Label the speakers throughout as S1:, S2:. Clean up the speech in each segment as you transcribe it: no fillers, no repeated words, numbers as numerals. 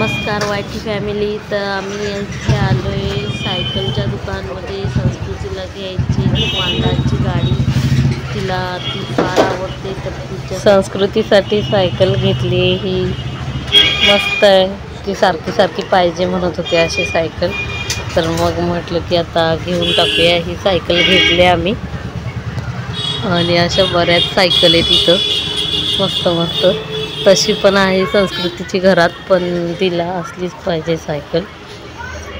S1: नमस्कार YT family. तर आम्ही इथे आलो आहे सायकलच्या दुकानमध्ये. संस्कृतीला घ्यायची मांडाची गाडी, तिला ती फार आवडते, तर तिच्या संस्कृतीसाठी सायकल घेतली. ही मस्त आहे, ती सारखी पाहिजे म्हणत होते अशी सायकल. तर मग म्हटलं की आता घेऊन टाकूया. ही सायकल घेतली आम्ही आणि अशा बऱ्याच सायकल आहे तिथं मस्त मस्त. तशी पण आहे संस्कृतीची घरात, पण तिला असलीच पाहिजे सायकल.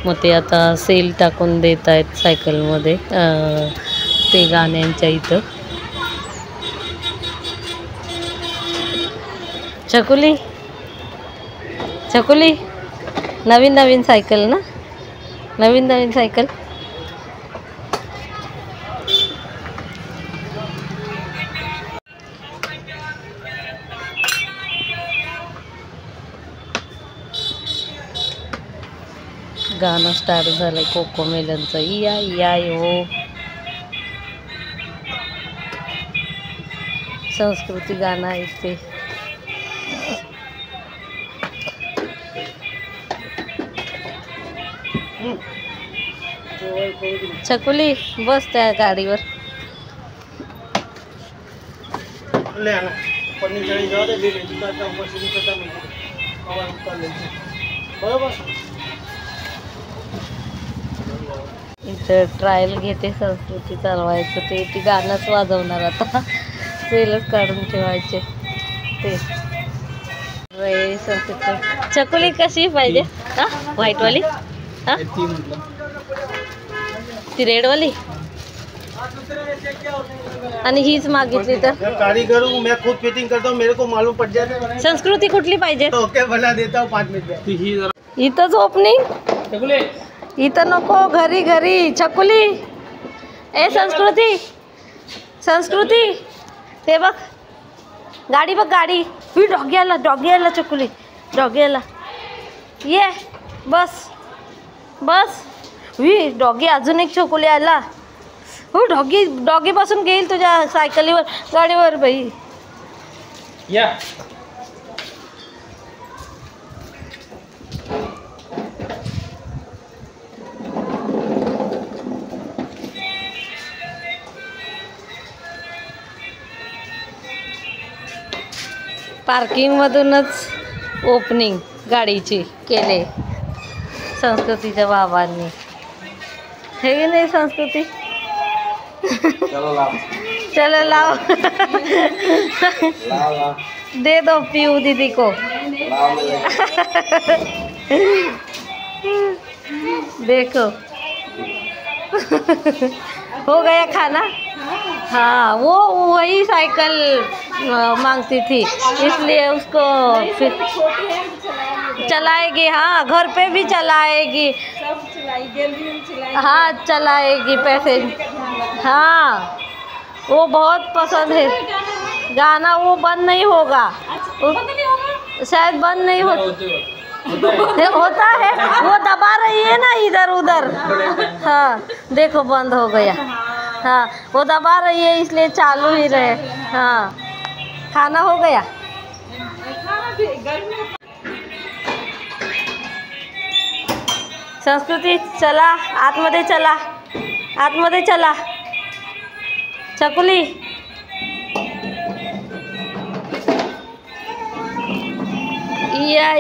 S1: मग ते आता सेल टाकून देत आहेत सायकलमध्ये ते गाण्यांच्या इथं. चकुली चकुली नवीन सायकल ना, नवीन सायकल. गाणं स्टार्ट झालंय कोकोमेलनचं. या हो संस्कृती गाणं आहे ते. चकुली बस त्या गाडीवर. इथं ट्रायल घेते संस्कृती चालवायचं. ते ती गाणंच वाजवणार आता. सेलच काढून ठेवायचे ते. संस्कृती चकुली कशी पाहिजे? हा व्हाईटवाली, हा ती रेडवाली. आणि हीच मागितली तर
S2: कारीगर हूँ मैं, खुद फिटिंग करता हूँ, मेरे को मालूम पड़ जाए.
S1: संस्कृती कुठली पाहिजे?
S2: ओके बना देता हूँ 5 मिनट.
S1: इथंच ओपनिंग, इथं नको, घरी. चकुली ए संस्कृती ते बघ गाडी, बघ गाडी. ही डॉगी आला चकुली, डॉगी आला. ये बस. ही डॉगी, अजून एक चकुली आला. हो डॉगी पासून घेईल तुझ्या सायकलीवर, गाडीवर बाई.
S2: या
S1: पार्किंगमधूनच ओपनिंग गाडीची केले संस्कृतीच्या बाबांनी. हे की नाही संस्कृती? चलो लाओ. दे दो पीयू दीदी को. देखो हो गया खाना. हाँ वो वही साइकिल मांगती थी, इसलिए उसको फिर चलाएगी. हाँ घर पे भी चलाएगी, हाँ चलाएगी पैसे. हाँ वो बहुत पसंद है गाना. वो बंद नहीं होगा शायद, बंद नहीं होता है. वो दबा रही है ना इधर उधर. हाँ देखो बंद हो गया. हाँ वो दबा रही है इसलिए चालू ही रहे. हाँ खाना हो गया. संस्कृती चला आतमध्ये, चला चकुली. या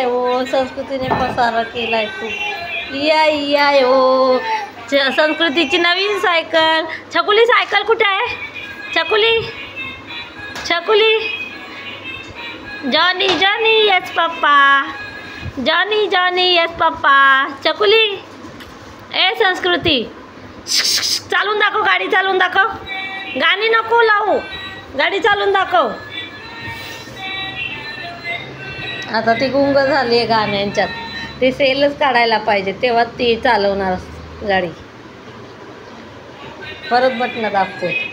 S1: हो संस्कृतीने पसारा केलाय खूप. या हो संस्कृतीची नवीन सायकल. चकुली सायकल कुठे आहे? चकुली जॉनी यस पप्पा. जॉनी यस पप्पा. चकुली ए संस्कृती चालून दाखव, गाडी चालून दाखव. गाणी नको लावू, गाडी चालून दाखव. आता ती गुंग झाली आहे गाण्यांच्यात. ते सेलच काढायला पाहिजे, तेव्हा ती चालवणार गाडी. परत बटणं दाबते.